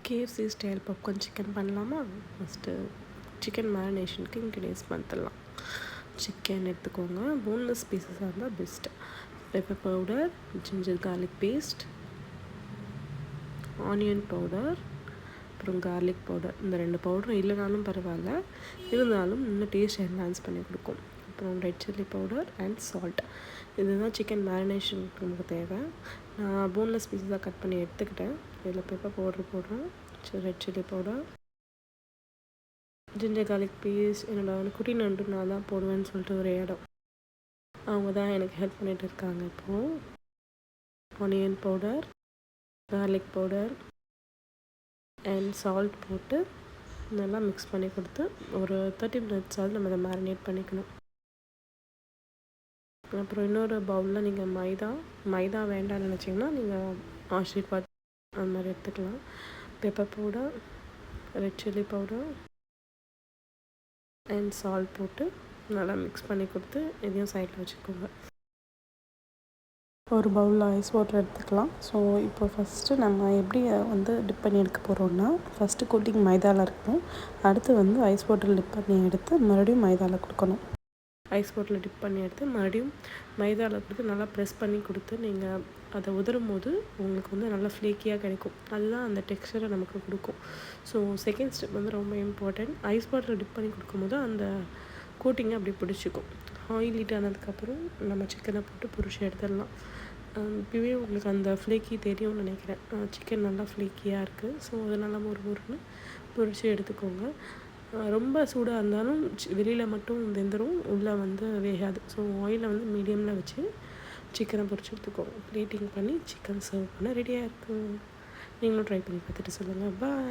KFC style popcorn chicken பண்ணலாமா? First chicken மேரினேஷனுக்கு ingredients பார்த்துடலாம். சிக்கன் எடுத்துக்கோங்க, போன்லெஸ் பீசஸாக இருந்தால் best. Pepper powder, ginger garlic paste, onion powder, அப்புறம் கார்லிக் பவுடர். இந்த 2 பவுடரும் இல்லைனாலும் பரவாயில்ல, இருந்தாலும் இன்னும் டேஸ்ட் என்ஹான்ஸ் பண்ணி கொடுக்கும். அப்புறம் red chilli powder and salt. இதுதான் சிக்கன் மேரினேஷனுக்கு நமக்கு தேவை. நான் போன்லெஸ் பீஸஸாக கட் பண்ணி எடுத்துக்கிட்டேன். இதில் பெப்பர் பவுடர் போடுறேன், red chilli powder, ginger garlic paste. என்னோடய குட்டி நண்டு நான் தான் போடுவேன்னு சொல்லிட்டு ஒரு இடம், அவங்க தான் எனக்கு ஹெல்ப் பண்ணிகிட்டு இருக்காங்க. இப்போது onion powder, garlic powder and salt போட்டு நல்லா மிக்ஸ் பண்ணி கொடுத்து ஒரு 30 மினிட்ஸாவது நம்ம அதை மேரினேட் பண்ணிக்கணும். அப்புறம் இன்னொரு பவுலில் நீங்கள் மைதா வேண்டாம்னு நினச்சிங்கன்னா நீங்கள் ஆஷிர்வாத் அந்த மாதிரி எடுத்துக்கலாம். Pepper powder, red chilli powder and salt போட்டு நல்லா மிக்ஸ் பண்ணி கொடுத்து இதையும் சைடில் வச்சுக்கோங்க. ஒரு பவுலில் ஐஸ் வாட்டர் எடுத்துக்கலாம். ஸோ இப்போ ஃபஸ்ட்டு நம்ம எப்படி டிப் பண்ணி எடுக்க போகிறோம்னா, ஃபஸ்ட்டு கோட்டிங் மைதாவில் இருக்கும், அடுத்து ஐஸ் வாட்டரில் டிப் பண்ணி எடுத்து மறுபடியும் மைதாவில் கொடுக்கணும். ஐஸ் வாட்டரில் டிப் பண்ணி எடுத்து மறுபடியும் மைதாவில் கொடுத்து நல்லா ப்ரெஸ் பண்ணி கொடுத்து நீங்கள் அதை உதரும் போது உங்களுக்கு நல்லா ஃப்ளேக்கியாக கிடைக்கும். அதுதான் அந்த டெக்ஸ்சரை நமக்கு கொடுக்கும். ஸோ செகண்ட் ஸ்டெப் ரொம்ப இம்பார்ட்டன்ட். ஐஸ் வாட்டரில் டிப் பண்ணி கொடுக்கும்போது அந்த கோட்டிங்கை அப்படி பிடிச்சிக்கும். ஆயில் ஹீட் ஆனதுக்கப்புறம் நம்ம சிக்கனை போட்டு பொரிச்சு எடுத்துடலாம். இப்போவே உங்களுக்கு அந்த ஃப்ளேக்கி தெரியும்னு நினைக்கிறேன். சிக்கன் நல்லா ஃப்ளேக்கியாக இருக்குது. ஸோ அது நல்லா முறுமுறுன்னு பொரிச்சு எடுத்துக்கோங்க. ரொம்ப சூடாக இருந்தாலும் வெளியில் மட்டும் வெந்துடும், உள்ளே வேகாது. ஸோ ஆயிலை மீடியமில் வச்சு சிக்கனை பொரிச்சு எடுத்துக்கோங்க. பிளேட்டிங் பண்ணி சிக்கன் சர்வ் பண்ண ரெடியாக இருக்கும். நீங்களும் ட்ரை பண்ணி பார்த்துட்டு சொல்லுங்கள். பாய்.